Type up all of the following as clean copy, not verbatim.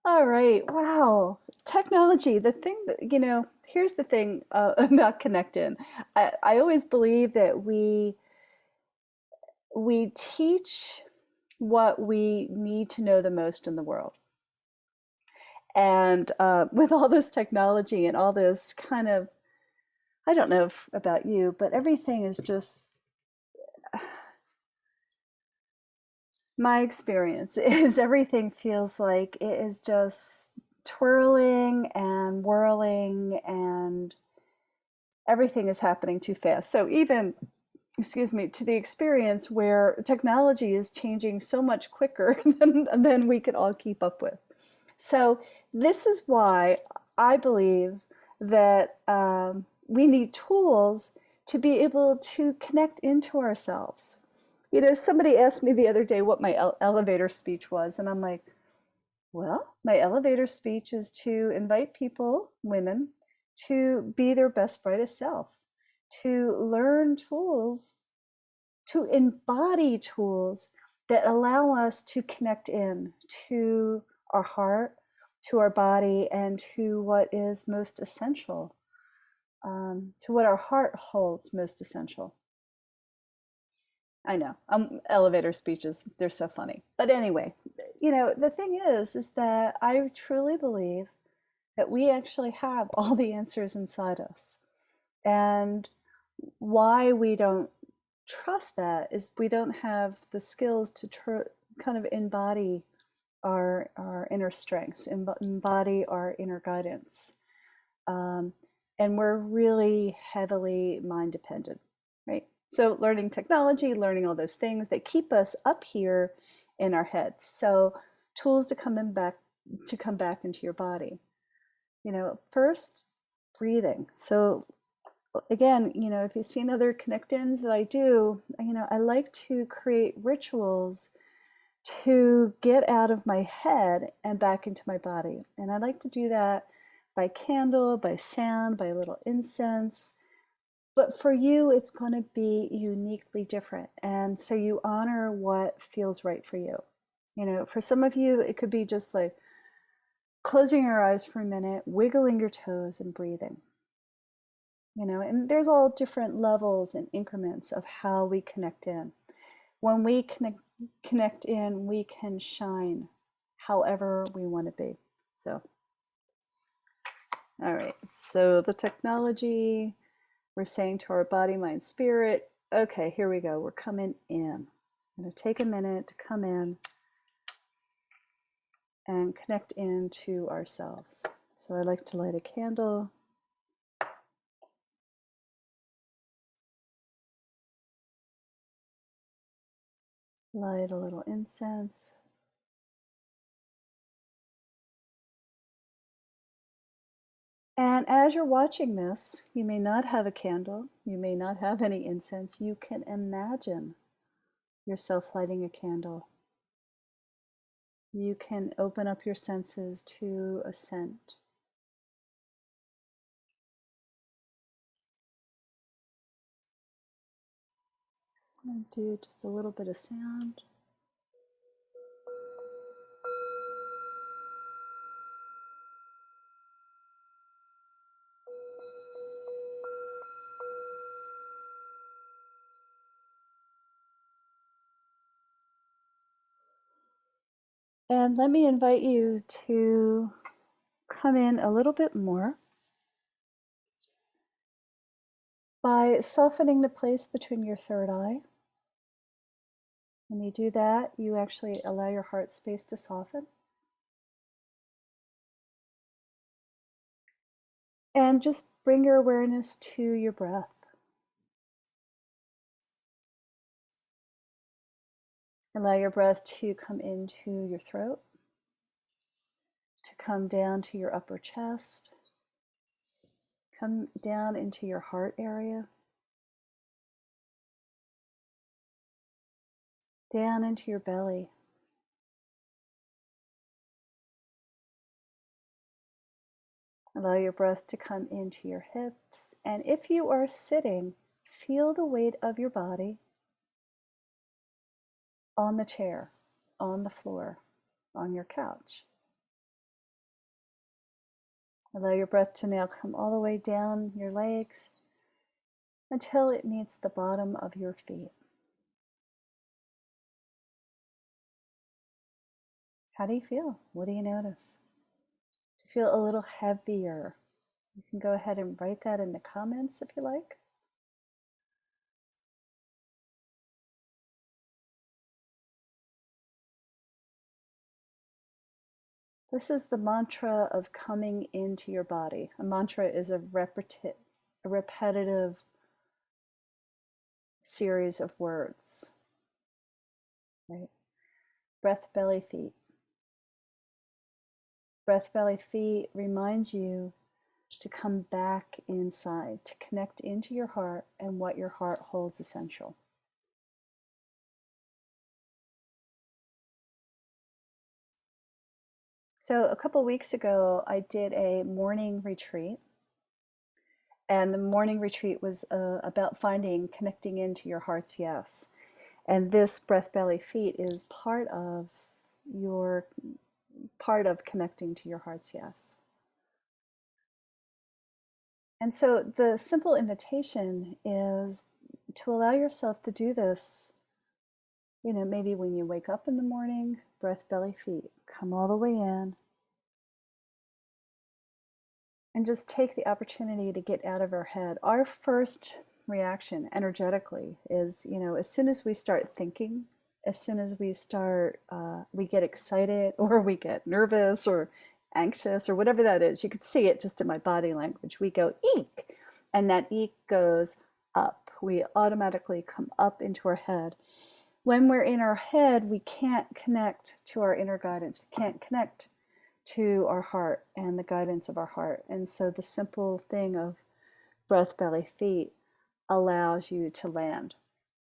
All right. Wow. Technology, the thing that, here's the thing about Connectin. I always believe that we teach what we need to know the most in the world. And with all this technology and all this kind of, I don't know about you, but everything is just, my experience is everything feels like it is just twirling and whirling and everything is happening too fast. So even, excuse me, to the experience where technology is changing so much quicker than we could all keep up with. So this is why I believe that we need tools to be able to connect into ourselves. Somebody asked me the other day what my elevator speech was, and I'm like, well, my elevator speech is to invite people, women, to be their best, brightest self, to learn tools, to embody tools that allow us to connect in to our heart, to our body, and to what is most essential, to what our heart holds most essential. I know, elevator speeches, they're so funny. But anyway, the thing is that I truly believe that we actually have all the answers inside us. And why we don't trust that is we don't have the skills to kind of embody our inner strengths, embody our inner guidance. Um, and we're really heavily mind dependent, right? So learning technology, learning all those things that keep us up here in our heads. So tools to come back into your body. First, breathing. So again, if you've seen other connect-ins that I do, I like to create rituals to get out of my head and back into my body. And I like to do that by candle, by sound, by a little incense. But for you, it's going to be uniquely different. And so you honor what feels right for you. For some of you, it could be just like closing your eyes for a minute, wiggling your toes, and breathing. And there's all different levels and increments of how we connect in. When we connect in, we can shine however we want to be. So, all right. So the technology, we're saying to our body, mind, spirit, okay, here we go. We're coming in. I'm going to take a minute to come in and connect into ourselves. So I like to light a candle. Light a little incense. And as you're watching this, you may not have a candle, you may not have any incense. You can imagine yourself lighting a candle. You can open up your senses to a scent. And do just a little bit of sound. And let me invite you to come in a little bit more by softening the place between your third eye. When you do that, you actually allow your heart space to soften. And just bring your awareness to your breath. Allow your breath to come into your throat, to come down to your upper chest, come down into your heart area, down into your belly. Allow your breath to come into your hips. And if you are sitting, feel the weight of your body on the chair, on the floor, on your couch. Allow your breath to now come all the way down your legs until it meets the bottom of your feet. How do you feel? What do you notice? Do you feel a little heavier? You can go ahead and write that in the comments if you like. This is the mantra of coming into your body. A mantra is a repetitive series of words, right? Breath, belly, feet. Breath, belly, feet reminds you to come back inside, to connect into your heart and what your heart holds essential. So a couple weeks ago, I did a morning retreat. And the morning retreat was about connecting into your heart's yes. And this breath, belly, feet is your part of connecting to your heart's yes. And so the simple invitation is to allow yourself to do this, maybe when you wake up in the morning, breath, belly, feet, come all the way in. And just take the opportunity to get out of our head. Our first reaction energetically is, as soon as we start thinking, as soon as we get excited or we get nervous or anxious or whatever that is, you could see it just in my body language. We go eek, and that eek goes up. We automatically come up into our head. When we're in our head, we can't connect to our inner guidance. We can't connect to our heart and the guidance of our heart. And so the simple thing of breath, belly, feet allows you to land.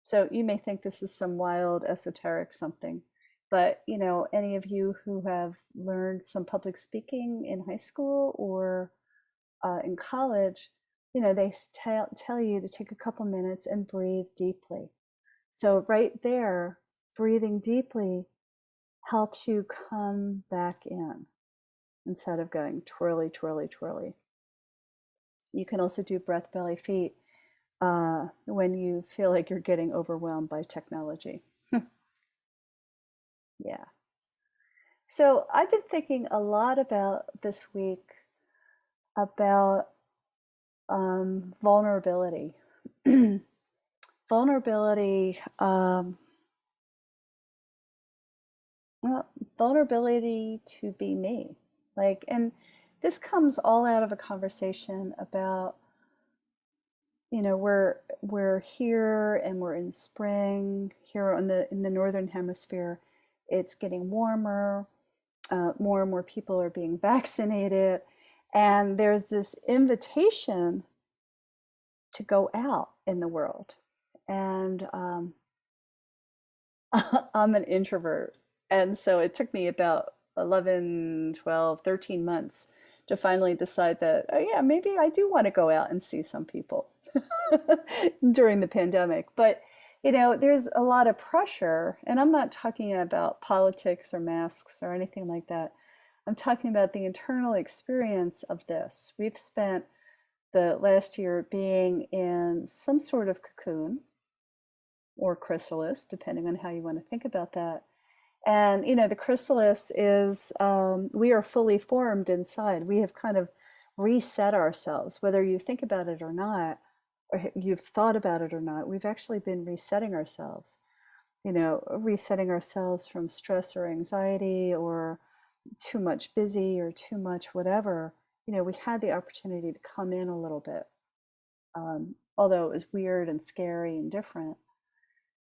So you may think this is some wild esoteric something, but any of you who have learned some public speaking in high school or in college, they tell you to take a couple minutes and breathe deeply. So right there, breathing deeply helps you come back in instead of going twirly, twirly, twirly. You can also do breath, belly, feet when you feel like you're getting overwhelmed by technology. Yeah. So I've been thinking a lot about this week about vulnerability. Vulnerability, well, vulnerability to be me. And this comes all out of a conversation about we're here and we're in spring here in the northern hemisphere. It's getting warmer. More and more people are being vaccinated, and there's this invitation to go out in the world. And I'm an introvert, and so it took me about 11, 12, 13 months to finally decide that, oh yeah, maybe I do want to go out and see some people during the pandemic. But there's a lot of pressure, and I'm not talking about politics or masks or anything like that. I'm talking about the internal experience of this. We've spent the last year being in some sort of cocoon or chrysalis, depending on how you want to think about that. And the chrysalis is, we are fully formed inside. We have kind of reset ourselves, whether you think about it or not, or you've thought about it or not. We've actually been resetting ourselves, resetting ourselves from stress or anxiety or too much busy or too much whatever. We had the opportunity to come in a little bit, although it was weird and scary and different.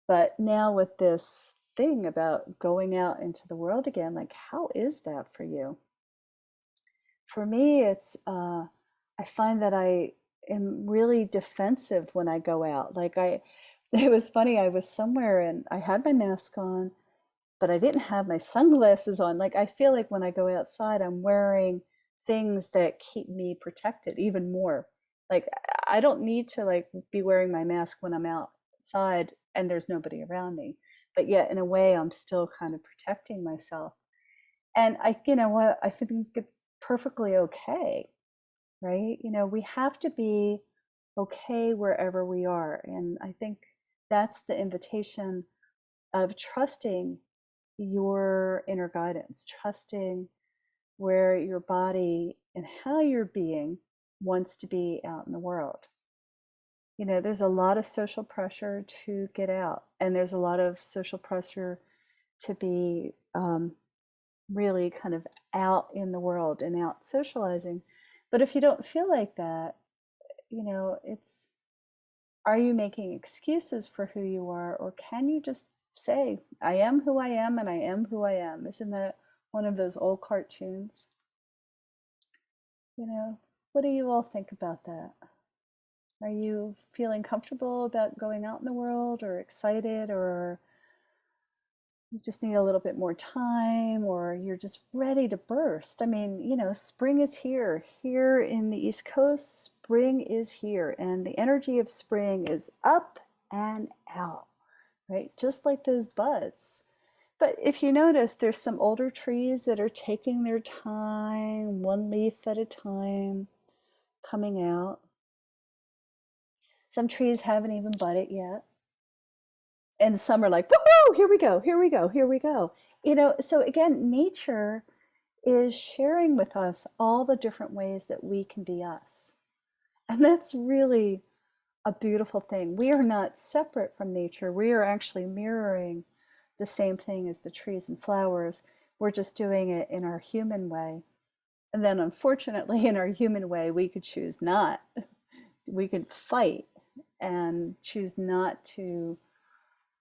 But now with this thing about going out into the world again, like, how is that for you? For me, I find that I am really defensive when I go out. It was funny, I was somewhere and I had my mask on, but I didn't have my sunglasses on. Like, I feel like when I go outside, I'm wearing things that keep me protected even more. Like, I don't need to be wearing my mask when I'm outside and there's nobody around me. But yet, in a way, I'm still kind of protecting myself. And I think perfectly okay, right? We have to be okay wherever we are. And I think that's the invitation of trusting your inner guidance, trusting where your body and how your being wants to be out in the world. There's a lot of social pressure to get out, and there's a lot of social pressure to be really kind of out in the world and out socializing. But if you don't feel like that, it's, are you making excuses for who you are, or can you just say, I am who I am and I am who I am? Isn't that one of those old cartoons? You know, what do you all think about that? Are you feeling comfortable about going out in the world, or excited, or you just need a little bit more time, or you're just ready to burst? I mean, spring is here. Here in the East Coast, spring is here, and the energy of spring is up and out, right? Just like those buds. But if you notice, there's some older trees that are taking their time, one leaf at a time, coming out. Some trees haven't even budded yet. And some are like, woohoo, here we go, here we go, here we go. So again, nature is sharing with us all the different ways that we can be us. And that's really a beautiful thing. We are not separate from nature. We are actually mirroring the same thing as the trees and flowers. We're just doing it in our human way. And then unfortunately, in our human way, we could choose not. We could fight and choose not to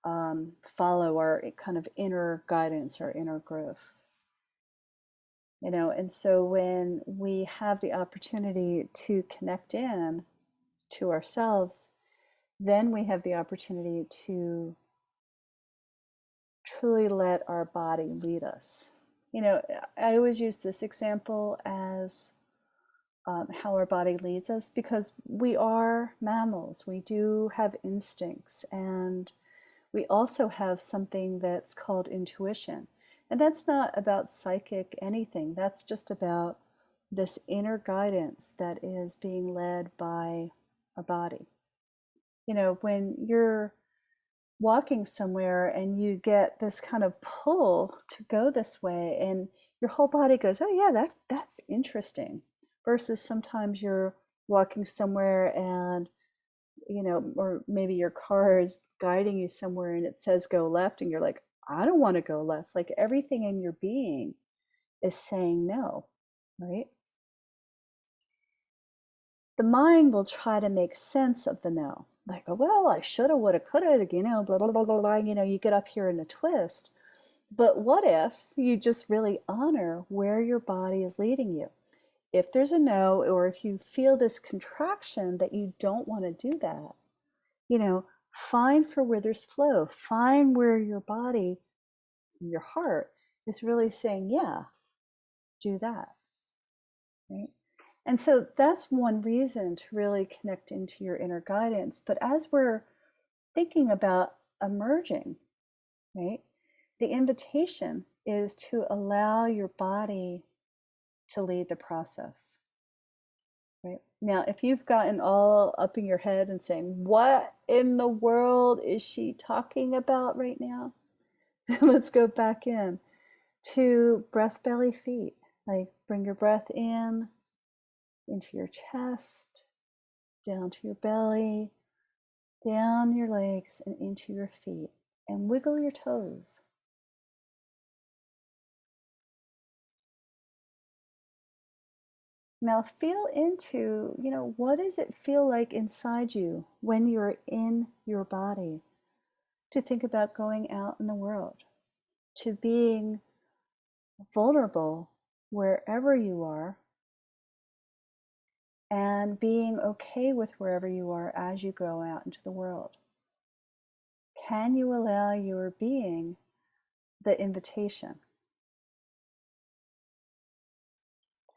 follow our kind of inner guidance, our inner growth. And so when we have the opportunity to connect in to ourselves, then we have the opportunity to truly let our body lead us. I always use this example as how our body leads us, because we are mammals. We do have instincts, and we also have something that's called intuition. And that's not about psychic anything. That's just about this inner guidance that is being led by our body. When you're walking somewhere and you get this kind of pull to go this way, and your whole body goes, oh yeah, that's interesting, versus sometimes you're walking somewhere and or maybe your car is guiding you somewhere and it says go left, and you're like, I don't want to go left. Like everything in your being is saying no, right? The mind will try to make sense of the no. Like, oh, well, I shoulda, woulda, coulda, blah, blah, blah, blah, blah. You get up here in a twist. But what if you just really honor where your body is leading you? If there's a no, or if you feel this contraction that you don't want to do that, find for where there's flow. Find where your body, your heart is really saying, yeah, do that, right? And so that's one reason to really connect into your inner guidance. But as we're thinking about emerging, right, the invitation is to allow your body to lead the process. Right. Now, if you've gotten all up in your head and saying, what in the world is she talking about right now? Then let's go back in to breath, belly, feet. Like bring your breath in into your chest, down to your belly, down your legs, and into your feet. And wiggle your toes. Now feel into, what does it feel like inside you when you're in your body? To think about going out in the world, to being vulnerable wherever you are, and being okay with wherever you are as you go out into the world. Can you allow your being the invitation?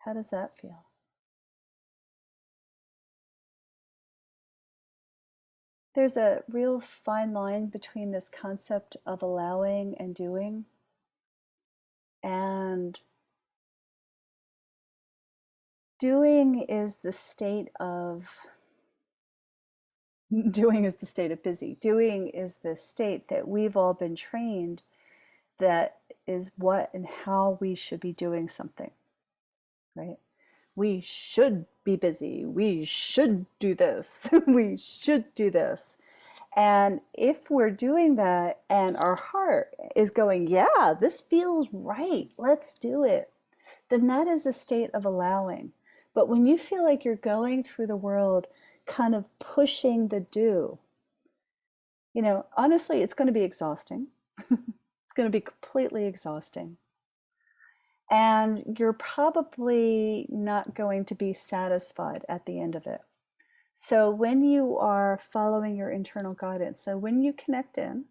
How does that feel? There's a real fine line between this concept of allowing and doing, and doing is the state of doing is the state of busy. Doing is the state that we've all been trained that is what and how we should be doing something, right? We should be busy. We should do this. We should do this. And if we're doing that and our heart is going, yeah, this feels right, let's do it, then that is a state of allowing. But when you feel like you're going through the world kind of pushing the do, honestly, it's going to be exhausting. It's going to be completely exhausting. And you're probably not going to be satisfied at the end of it. So when you are following your internal guidance, so when you connect in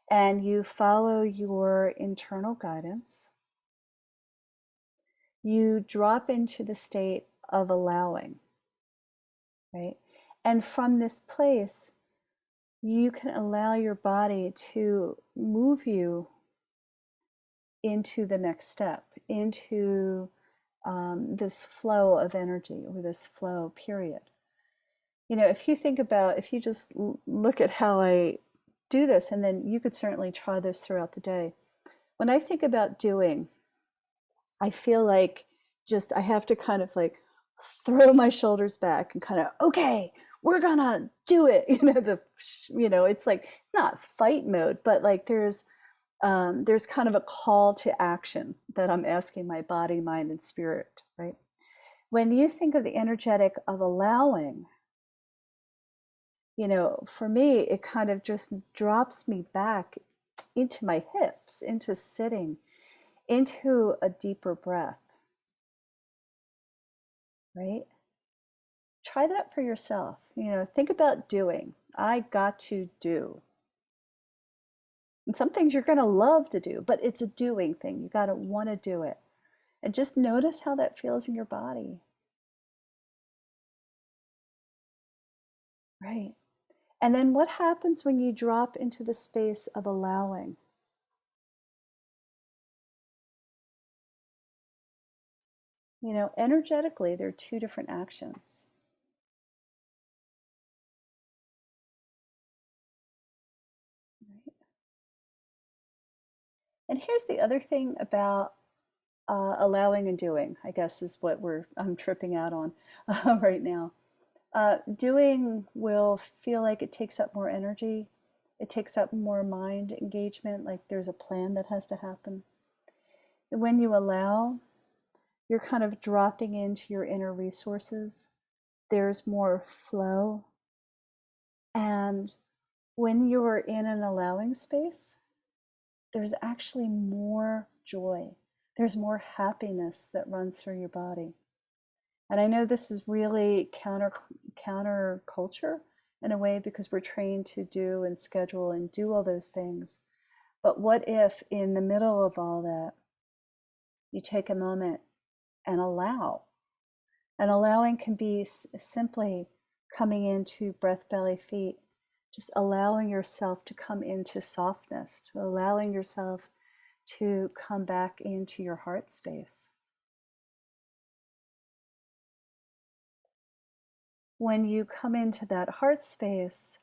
and you follow your internal guidance, you drop into the state of allowing, right? And from this place, you can allow your body to move you into the next step, into this flow of energy or this flow period. If you think about, if you just look at how I do this, and then you could certainly try this throughout the day. When I think about doing, I feel like just I have to kind of like throw my shoulders back and kind of, okay, we're gonna do it. It's like not fight mode, but like there's kind of a call to action that I'm asking my body, mind, and spirit, right? When you think of the energetic of allowing, for me, it kind of just drops me back into my hips, into sitting, into a deeper breath, right? Try that for yourself. Think about doing. I got to do. And some things you're going to love to do, but it's a doing thing. You got to want to do it. And just notice how that feels in your body. Right. And then what happens when you drop into the space of allowing? Energetically, there are two different actions. Right? And here's the other thing about allowing and doing, I guess is what I'm tripping out on right now. Doing will feel like it takes up more energy. It takes up more mind engagement, like there's a plan that has to happen. When you allow, you're kind of dropping into your inner resources. There's more flow. And when you're in an allowing space, there's actually more joy. There's more happiness that runs through your body. And I know this is really counter culture in a way because we're trained to do and schedule and do all those things. But what if in the middle of all that, you take a moment and allow? And allowing can be simply coming into breath, belly, feet, just allowing yourself to come into softness, to allowing yourself to come back into your heart space. When you come into that heart space,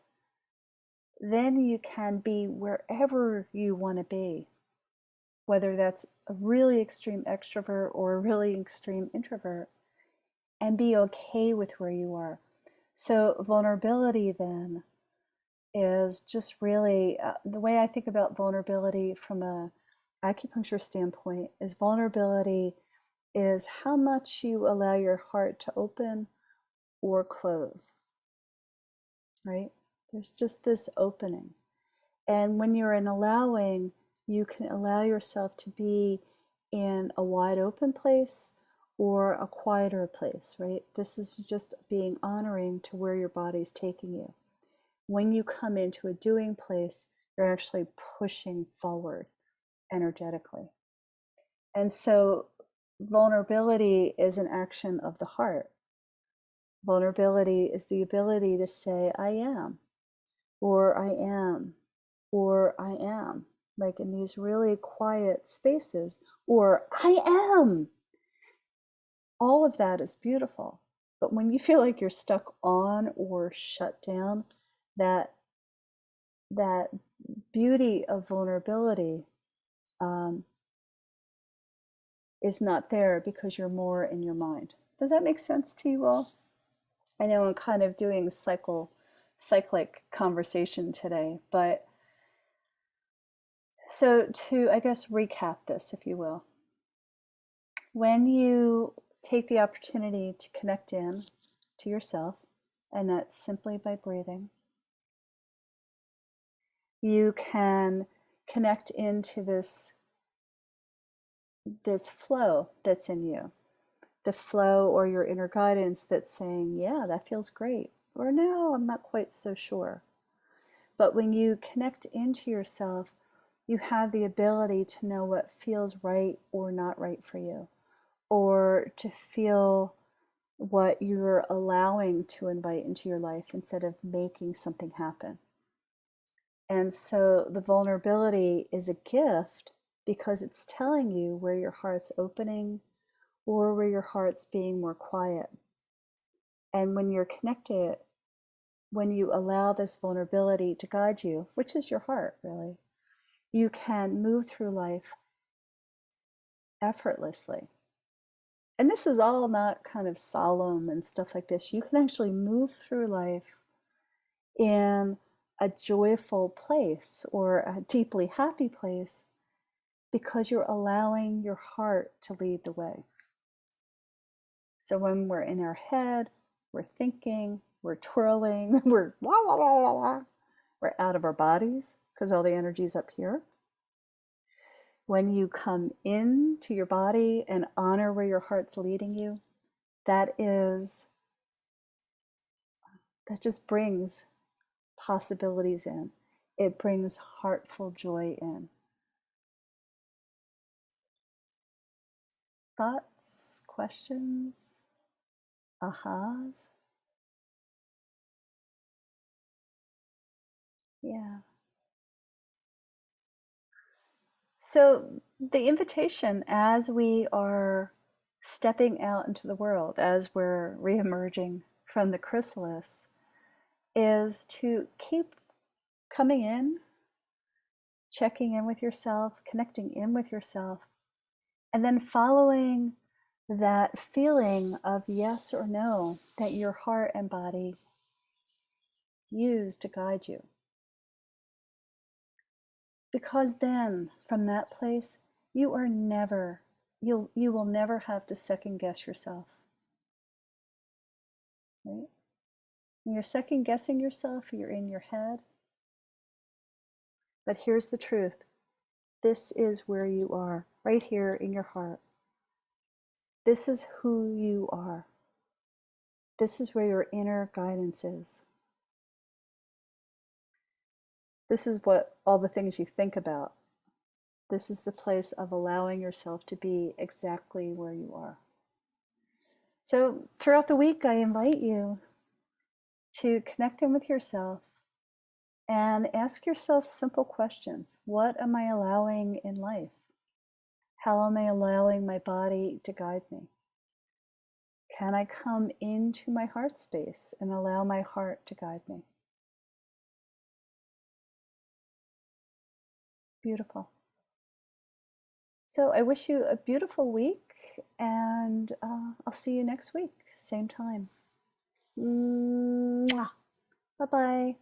then you can be wherever you want to be, whether that's a really extreme extrovert or a really extreme introvert, and be okay with where you are. So, vulnerability then is just really the way I think about vulnerability from a acupuncture standpoint is vulnerability is how much you allow your heart to open or close, right? There's just this opening. And when you're in allowing, you can allow yourself to be in a wide open place or a quieter place, right? This is just being honoring to where your body's taking you. When you come into a doing place, you're actually pushing forward energetically. And so vulnerability is an action of the heart. Vulnerability is the ability to say, I am, or I am, or I am, like in these really quiet spaces, or I am. All of that is beautiful. But when you feel like you're stuck on or shut down, that that beauty of vulnerability um, is not there because you're more in your mind. Does that make sense to you all? I know I'm kind of doing cyclic conversation today, but so to, I guess, recap this, if you will. When you take the opportunity to connect in to yourself, and that's simply by breathing, you can connect into this flow that's in you, the flow or your inner guidance that's saying, yeah, that feels great, or no, I'm not quite so sure. But when you connect into yourself, you have the ability to know what feels right or not right for you, or to feel what you're allowing to invite into your life instead of making something happen. And so the vulnerability is a gift because it's telling you where your heart's opening or where your heart's being more quiet. And when you're connected, when you allow this vulnerability to guide you, which is your heart really, you can move through life effortlessly. And this is all not kind of solemn and stuff like this. You can actually move through life in a joyful place or a deeply happy place because you're allowing your heart to lead the way. So when we're in our head, we're thinking, we're twirling, we're la la la la la, we're out of our bodies because all the energy's up here. When you come into your body and honor where your heart's leading you, that just brings possibilities in. It brings heartful joy in. Thoughts, questions, ahas? Yeah. So the invitation as we are stepping out into the world, as we're reemerging from the chrysalis, is to keep coming in, checking in with yourself, connecting in with yourself, and then following that feeling of yes or no that your heart and body use to guide you. Because then from that place, you are never, you will never have to second guess yourself. Right? When you're second guessing yourself, you're in your head. But here's the truth. This is where you are, right here in your heart. This is who you are. This is where your inner guidance is. This is what all the things you think about. This is the place of allowing yourself to be exactly where you are. So throughout the week, I invite you to connect in with yourself and ask yourself simple questions. What am I allowing in life? How am I allowing my body to guide me? Can I come into my heart space and allow my heart to guide me? Beautiful. So I wish you a beautiful week, and I'll see you next week, same time. Mwah. Bye-bye.